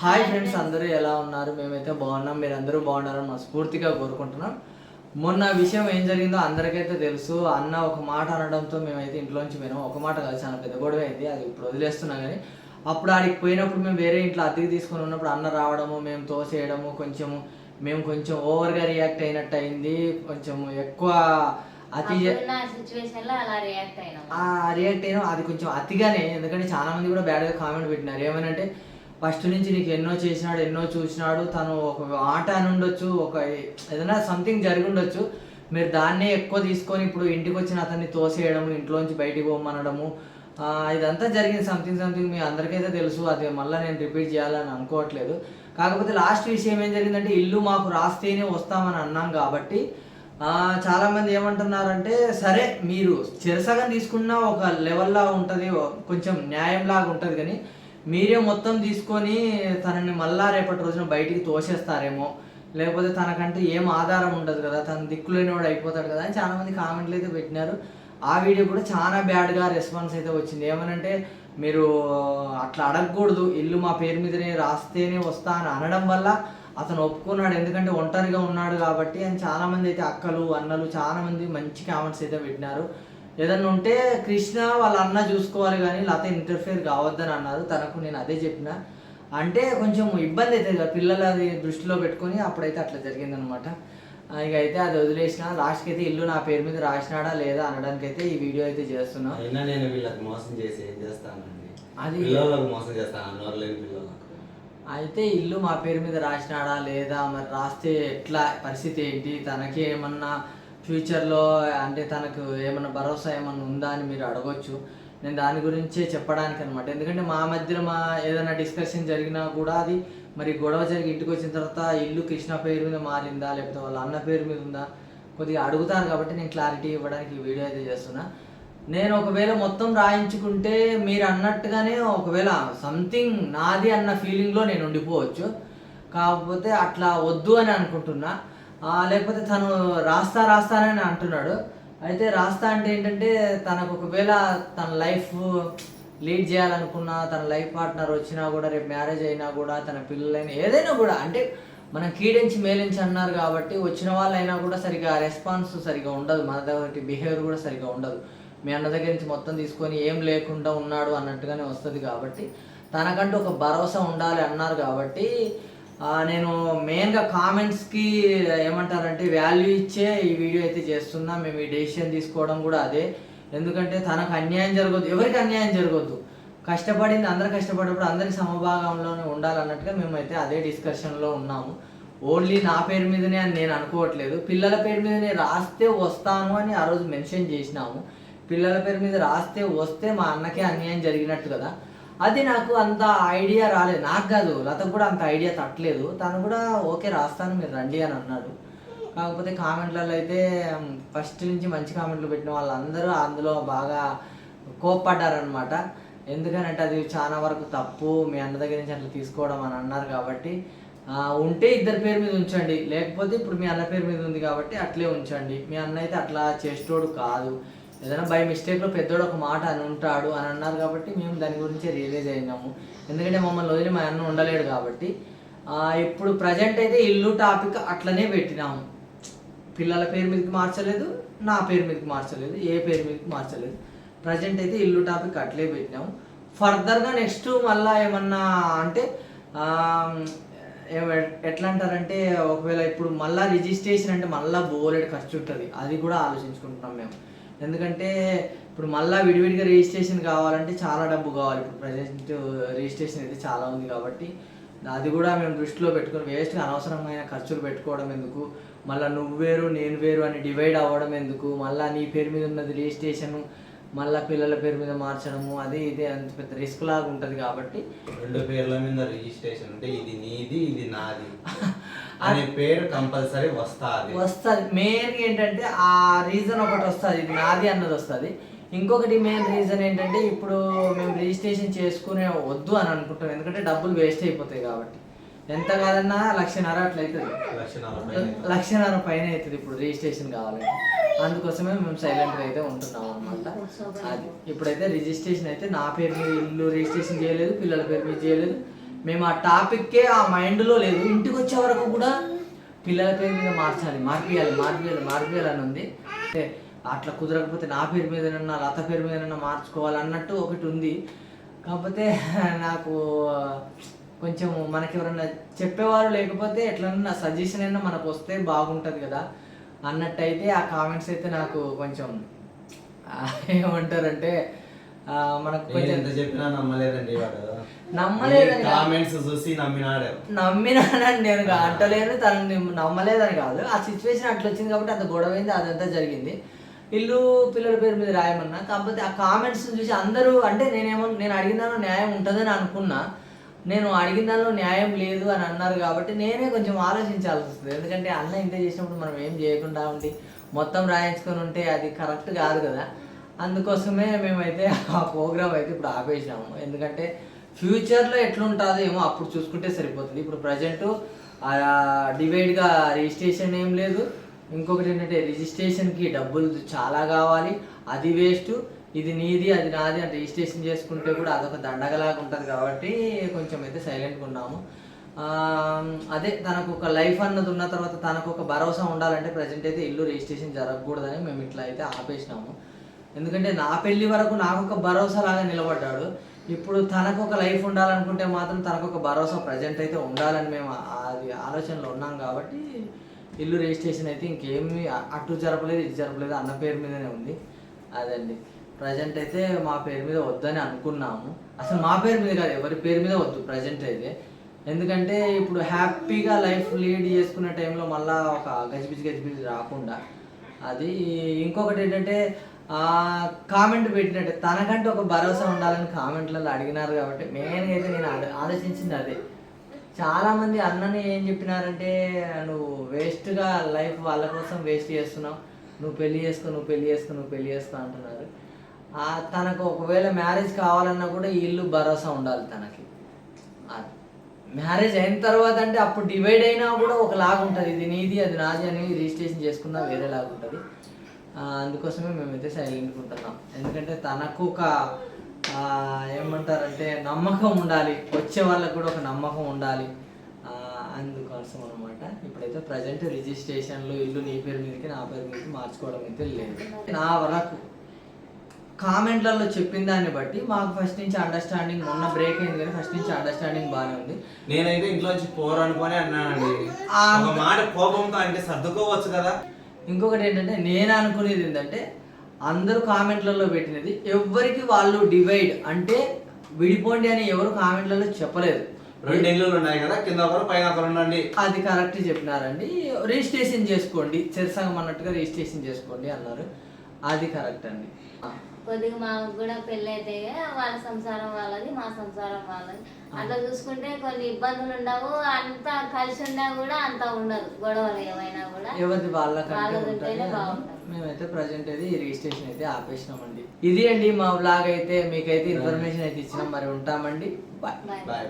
Hi friends, అందరూ ఎలా ఉన్నారు? మేమైతే బాగున్నాం. మీరు అందరూ బాగున్నారని మనస్ఫూర్తిగా కోరుకుంటున్నాం. మొన్న విషయం ఏం జరిగిందో అందరికైతే తెలుసు. అన్న ఒక మాట అనడంతో మేమైతే ఇంట్లోంచి పోయినాం. ఒక మాట కాదు, చాలా పెద్ద గొడవ అయింది. అది ఇప్పుడు వదిలేస్తున్నా కానీ అప్పుడు ఆడికి పోయినప్పుడు మేము వేరే ఇంట్లో అద్దెకి తీసుకొని ఉన్నప్పుడు అన్న రావడము, మేము తోసేయడము, మేము కొంచెం ఓవర్గా రియాక్ట్ అయినట్టు అయింది. కొంచెం ఎక్కువ అతి రియాక్ట్ అయినాం. అది కొంచెం అతిగానే, ఎందుకంటే చాలా మంది కూడా బ్యాడ్గా కామెంట్ పెట్టినారు. ఏమనంటే ఫస్ట్ నుంచి నీకు ఎన్నో చేసినాడు, ఎన్నో చూసినాడు, తను ఒక ఆట అని ఉండొచ్చు, ఒక ఏదైనా సంథింగ్ జరిగి ఉండొచ్చు, మీరు దాన్నే ఎక్కువ తీసుకొని ఇప్పుడు ఇంటికి వచ్చిన అతన్ని తోసేయడము, ఇంట్లోంచి బయటికి పోమనడము, ఇదంతా జరిగింది. సంథింగ్ మీ అందరికైతే తెలుసు. అది మళ్ళీ నేను రిపీట్ చేయాలని అనుకోవట్లేదు. కాకపోతే లాస్ట్ విషయం ఏం జరిగిందంటే, ఇల్లు మాకు రాస్తేనే వస్తామని అన్నాం కాబట్టి చాలామంది ఏమంటున్నారంటే, సరే మీరు చెరసగం తీసుకున్న ఒక లెవెల్లా ఉంటుంది, కొంచెం న్యాయంలాగా ఉంటుంది, కానీ మీరే మొత్తం తీసుకొని తనని మళ్ళా రేపటి రోజున బయటికి తోసేస్తారేమో, లేకపోతే తనకంటే ఏం ఆధారం ఉండదు కదా, తన దిక్కులేనివాడు అయిపోతాడు కదా అని చాలామంది కామెంట్లు అయితే పెట్టినారు. ఆ వీడియో కూడా చాలా బ్యాడ్గా రెస్పాన్స్ అయితే వచ్చింది. ఏమనంటే, మీరు అట్లా అడగకూడదు, ఇల్లు మా పేరు మీదనే రాస్తేనే వస్తా అని అనడం వల్ల అతను ఒప్పుకున్నాడు, ఎందుకంటే ఒంటరిగా ఉన్నాడు కాబట్టి అని చాలామంది అయితే అక్కలు అన్నలు చాలామంది మంచి కామెంట్స్ అయితే పెట్టినారు. ఏదన్నా ఉంటే కృష్ణ వాళ్ళ అన్న చూసుకోవాలి కానీ లత ఇంటర్ఫియర్ కావద్దని అన్నారు. తనకు నేను అదే చెప్పిన. అంటే కొంచెం ఇబ్బంది అవుతుంది కదా పిల్లలు, అది దృష్టిలో పెట్టుకొని అప్పుడైతే అట్లా జరిగిందనమాట. ఇక అయితే అది వదిలేసిన. లాస్ట్కి అయితే ఇల్లు నా పేరు మీద రాసినాడా లేదా అనడానికి అయితే ఈ వీడియో అయితే చేస్తున్నా. నేను వీళ్ళకి మోసం చేసి ఏం చేస్తానండి, అది మోసం చేస్తాను పిల్లలకు. అయితే ఇల్లు మా పేరు మీద రాసినాడా లేదా, మరి రాస్తే ఎట్లా పరిస్థితి ఏంటి, తనకి ఏమన్నా ఫ్యూచర్లో అంటే తనకు ఏమన్నా భరోసా ఏమన్నా ఉందా అని మీరు అడగొచ్చు. నేను దాని గురించే చెప్పడానికి అనమాట. ఎందుకంటే మా మధ్యలో ఏదైనా డిస్కషన్ జరిగినా కూడా అది మరి గొడవ జరిగి ఇంటికి వచ్చిన తర్వాత ఇల్లు కృష్ణ పేరు మీద మారిందా లేకపోతే వాళ్ళ అన్న పేరు మీద ఉందా కొద్దిగా అడుగుతాను కాబట్టి నేను క్లారిటీ ఇవ్వడానికి ఈ వీడియో అయితే చేస్తున్నా. నేను ఒకవేళ మొత్తం రాయించుకుంటే మీరు అన్నట్టుగానే ఒకవేళ సంథింగ్ నాది అన్న ఫీలింగ్లో నేను ఉండిపోవచ్చు. కాకపోతే అట్లా వద్దు అని అనుకుంటున్నా. లేకపోతే తను రాస్తానని అంటున్నాడు. అయితే రాస్తా అంటే ఏంటంటే, తనకు ఒకవేళ తన లైఫ్ లీడ్ చేయాలనుకున్నా, తన లైఫ్ పార్ట్నర్ వచ్చినా కూడా, రేపు మ్యారేజ్ అయినా కూడా, తన పిల్లలైనా ఏదైనా కూడా, అంటే మనం కీడించి మేలించి అన్నారు కాబట్టి వచ్చిన వాళ్ళైనా కూడా సరిగా రెస్పాన్స్ సరిగా ఉండదు, మన దగ్గర బిహేవియర్ కూడా సరిగా ఉండదు. మీ అన్న దగ్గర నుంచి మొత్తం తీసుకొని ఏం లేకుండా ఉన్నాడు అన్నట్టుగానే వస్తుంది. కాబట్టి తనకంటూ ఒక భరోసా ఉండాలి అన్నారు కాబట్టి నేను మెయిన్గా కామెంట్స్కి ఏమంటారంటే వాల్యూ ఇచ్చే ఈ వీడియో అయితే చేస్తున్నా. మేము ఈ డెసిషన్ తీసుకోవడం కూడా అదే. ఎందుకంటే తనకు అన్యాయం జరగద్దు, ఎవరికి అన్యాయం జరగద్దు. కష్టపడింది అందరు కష్టపడినప్పుడు అందరికి సమభాగంలోనే ఉండాలన్నట్టుగా మేమైతే అదే డిస్కషన్లో ఉన్నాము. ఓన్లీ నా పేరు మీదనే అని నేను అనుకోవట్లేదు. పిల్లల పేరు మీదనే రాస్తే వస్తాను అని ఆ రోజు మెన్షన్ చేసినాము. పిల్లల పేరు మీద రాస్తే వస్తే మా అన్నకే అన్యాయం జరిగినట్టు కదా. అది నాకు అంత ఐడియా రాలేదు, నాకు కాదు లతకు కూడా అంత ఐడియా తట్టలేదు. తను కూడా ఓకే రాస్తాను మీరు రండి అని అన్నాడు. కాకపోతే కామెంట్లలో అయితే ఫస్ట్ నుంచి మంచి కామెంట్లు పెట్టిన వాళ్ళందరూ అందులో బాగా కోప్పడ్డారనమాట. ఎందుకనంటే అది చాలా వరకు తప్పు, మీ అన్న దగ్గర నుంచి అట్లా తీసుకోవడం అని అన్నారు. కాబట్టి ఉంటే ఇద్దరి పేరు మీద ఉంచండి, లేకపోతే ఇప్పుడు మీ అన్న పేరు మీద ఉంది కాబట్టి అట్లే ఉంచండి. మీ అన్న అయితే అట్లా చేసేటోడు కాదు, ఏదైనా బై మిస్టేక్లో పెద్దోడు ఒక మాట అని ఉంటాడు అని అన్నారు. కాబట్టి మేము దాని గురించి రియలైజ్ అయినాము. ఎందుకంటే మమ్మల్ని వదిలి మా అన్న ఉండలేడు కాబట్టి. ఇప్పుడు ప్రజెంట్ అయితే ఇల్లు టాపిక్ అట్లనే పెట్టినాము. పిల్లల పేరు మీదకి మార్చలేదు, నా పేరు మీదకి మార్చలేదు, ఏ పేరు మీదకి మార్చలేదు. ప్రజెంట్ అయితే ఇల్లు టాపిక్ అట్లే పెట్టినాము. ఫర్దర్గా నెక్స్ట్ మళ్ళీ ఏమన్నా అంటే ఎట్లా అంటారంటే, ఒకవేళ ఇప్పుడు మళ్ళీ రిజిస్ట్రేషన్ అంటే మళ్ళీ బోలెడు ఖర్చు ఉంటుంది. అది కూడా ఆలోచించుకుంటున్నాం మేము. ఎందుకంటే ఇప్పుడు మళ్ళీ విడివిడిగా రిజిస్ట్రేషన్ కావాలంటే చాలా డబ్బు కావాలి. ఇప్పుడు ప్రజెంట్ రిజిస్ట్రేషన్ అయితే చాలా ఉంది కాబట్టి అది కూడా మేము దృష్టిలో పెట్టుకుని వేస్ట్గా అనవసరమైన ఖర్చులు పెట్టుకోవడం ఎందుకు, మళ్ళీ నువ్వు వేరు నేను వేరు అని డివైడ్ అవ్వడం ఎందుకు, మళ్ళీ నీ పేరు మీద ఉన్నది రిజిస్ట్రేషన్ మళ్ళీ పిల్లల పేరు మీద మార్చడము, అది ఇది అంత పెద్ద రిస్క్ లాగా ఉంటుంది. కాబట్టి రెండు పేర్ల మీద రిజిస్ట్రేషన్ ఉంటే ఇది నీది ఇది నాది అనే పేరు కంపల్సరీ వస్తుంది. మెయిన్ ఏంటంటే ఆ రీజన్ ఒకటి వస్తుంది, ఇది నాది అన్నది వస్తుంది. ఇంకొకటి మెయిన్ రీజన్ ఏంటంటే, ఇప్పుడు మేము రిజిస్ట్రేషన్ చేసుకునే వద్దు అని అనుకుంటాం, ఎందుకంటే డబ్బులు వేస్ట్ అయిపోతాయి కాబట్టి. ఎంత కాదన్నా 1,00,000 అట్లా అవుతుంది, 1,00,000 పైన అవుతుంది ఇప్పుడు రిజిస్ట్రేషన్ కావాలంటే. అందుకోసమే మేము సైలెంట్గా అయితే ఉంటున్నాం అనమాట. అది ఇప్పుడైతే రిజిస్ట్రేషన్ అయితే నా పేరు మీద ఇల్లు రిజిస్ట్రేషన్ చేయలేదు, పిల్లల పేరు మీద చేయలేదు. మేము ఆ టాపిక్కే ఆ మైండ్లో లేదు. ఇంటికి వచ్చే వరకు కూడా పిల్లల పేరు మీద మార్పియాలి అని ఉంది. అంటే అట్లా కుదరకపోతే నా పేరు మీదనన్నా లత పేరు మీదనన్నా మార్చుకోవాలన్నట్టు ఒకటి ఉంది. కాకపోతే నాకు కొంచెం మనకి ఎవరన్నా చెప్పేవారు లేకపోతే ఎట్లన్నా సజెషన్ అయినా మనకు వస్తే బాగుంటుంది కదా అన్నట్టయితే ఆ కామెంట్స్ అయితే నాకు కొంచెం ఏమంటారంటే మనకు కొంచెం ఎంత చెప్పినా నమ్మలేదండి వాడు. నమ్మలేదని కామెంట్స్ చూసి నమ్మినానని నేను అంటలేను, తనని నమ్మలేదని కాదు. ఆ సిచ్యువేషన్ అట్లా వచ్చింది కాబట్టి అంత గొడవ అయింది, అదంతా జరిగింది. ఇల్లు పిల్లల పేరు మీద రాయమన్నా. కాకపోతే ఆ కామెంట్స్ చూసి అందరూ అంటే నేను అడిగిన దానిలో న్యాయం ఉంటుందని అనుకున్నా. నేను అడిగిన దానిలో న్యాయం లేదు అని అన్నారు కాబట్టి నేనే కొంచెం ఆలోచించాల్సి వస్తుంది. ఎందుకంటే అన్న ఇంత చేసినప్పుడు మనం ఏం చేయకుండా ఉండి మొత్తం రాయించుకొని ఉంటే అది కరెక్ట్ కాదు కదా. అందుకోసమే మేమైతే ఆ ప్రోగ్రామ్ అయితే ఇప్పుడు ఆపేసినాము. ఎందుకంటే ఫ్యూచర్లో ఎట్లుంటుందో ఏమో అప్పుడు చూసుకుంటే సరిపోతుంది. ఇప్పుడు ప్రజెంటు డివైడ్గా రిజిస్ట్రేషన్ ఏం లేదు. ఇంకొకటి ఏంటంటే రిజిస్ట్రేషన్కి డబ్బులు చాలా కావాలి, అది వేస్ట్. ఇది నీది అది నాది అని రిజిస్ట్రేషన్ చేసుకుంటే కూడా అదొక దండగలాగా ఉంటుంది కాబట్టి కొంచెం అయితే సైలెంట్గా ఉన్నాము. అదే తనకు ఒక లైఫ్ అన్నది ఉన్న తర్వాత తనకు ఒక భరోసా ఉండాలంటే ప్రజెంట్ అయితే ఇల్లు రిజిస్ట్రేషన్ జరగకూడదని మేము ఇట్లా అయితే ఆపేసినాము. ఎందుకంటే నా పెళ్ళి వరకు నాకు ఒక భరోసా లాగా నిలబడ్డాడు. ఇప్పుడు తనకు ఒక లైఫ్ ఉండాలనుకుంటే మాత్రం తనకు ఒక భరోసా ప్రజెంట్ అయితే ఉండాలని మేము అది ఆలోచనలో ఉన్నాం కాబట్టి ఇల్లు రిజిస్ట్రేషన్ అయితే ఇంకేమీ అటు జరపలేదు ఇటు జరపలేదు, అన్న పేరు మీదనే ఉంది. అదండి ప్రజెంట్ అయితే మా పేరు మీద వద్దని అనుకున్నాము. అసలు మా పేరు మీద కాదు, ఎవరి పేరు మీద వద్దు ప్రజెంట్ అయితే. ఎందుకంటే ఇప్పుడు హ్యాపీగా లైఫ్ లీడ్ చేసుకునే టైంలో మళ్ళీ ఒక గజిబిజి రాకుండా. అది ఇంకొకటి ఏంటంటే కామెంట్ పెట్టినట్టే తనకంటే ఒక భరోసా ఉండాలని కామెంట్లలో అడిగినారు కాబట్టి మెయిన్గా అయితే నేను ఆలోచించింది అదే. చాలామంది అన్నని ఏం చెప్పినారంటే నువ్వు వేస్ట్గా లైఫ్ వాళ్ళ కోసం వేస్ట్ చేస్తున్నావు, నువ్వు పెళ్ళి చేసుకో అంటున్నారు. తనకు ఒకవేళ మ్యారేజ్ కావాలన్నా కూడా ఈ ఇల్లు భరోసా ఉండాలి తనకి. మ్యారేజ్ అయిన తర్వాత అంటే అప్పుడు డివైడ్ అయినా కూడా ఒకలాగా ఉంటుంది, ఇది నీది అది నాది అని రిజిస్ట్రేషన్ చేసుకున్నా వేరేలాగా ఉంటుంది. అందుకోసమే మేమైతే సైలెంట్గా ఉంటున్నాం. ఎందుకంటే తనకు ఒక ఏమంటారంటే నమ్మకం ఉండాలి, వచ్చే వాళ్ళకు కూడా ఒక నమ్మకం ఉండాలి. అందుకోసం అనమాట ఇప్పుడైతే ప్రజెంట్ రిజిస్ట్రేషన్లు ఇల్లు నీ పేరు మీదకి నా పేరు మీదకి మార్చుకోవడం అయితే లేదు. నా వరకు కామెంట్లలో చెప్పిన దాన్ని బట్టి మాకు ఫస్ట్ నుంచి అండర్స్టాండింగ్, మొన్న బ్రేక్ అయింది కానీ ఫస్ట్ నుంచి అండర్స్టాండింగ్ బాగానే ఉంది. నేనైతే ఇంట్లోంచి పోరనుకొని అన్నానండి, ఒక మాట కోపంతో అంటే సర్దుకోవచ్చు కదా. ఇంకొకటి ఏంటంటే నేను అనుకునేది ఏంటంటే అందరూ కామెంట్లలో పెట్టినది ఎవరికి వాళ్ళు డివైడ్ అంటే విడిపోండి అని ఎవరు కామెంట్లలో చెప్పలేదు. 2 ఇళ్ళు ఉన్నాయి కదా, కింద ఒకరు పైన ఒకరు ఉండండి, అది కరెక్ట్ చెప్పినారండి. రిజిస్ట్రేషన్ చేసుకోండి, చెరసంగం అన్నట్టుగా రిజిస్ట్రేషన్ చేసుకోండి అన్నారు, అది కరెక్ట్ అండి. కొద్దిగా మాకు కూడా పెళ్ళి అయితే వాళ్ళ సంసారం వాళ్ళది మా సంసారం వాళ్ళది అట్లా చూసుకుంటే కొన్ని ఇబ్బందులు ఉండవు, అంతా కలిసి ఉన్నా కూడా అంత ఉండదు, గొడవలు ఏమైనా కూడా ఎవరిది వాళ్ళకంటే బాగుంటుంది. మేమైతే ప్రజెంట్ అయితే ఈ రిజిస్ట్రేషన్ అయితే ఆపేసినామండి. ఇది అండి మా వ్లాగ్ అయితే, మీకైతే ఇన్ఫర్మేషన్ అయితే ఇచ్చినాం. మరి ఉంటామండి, బాయ్ బాయ్.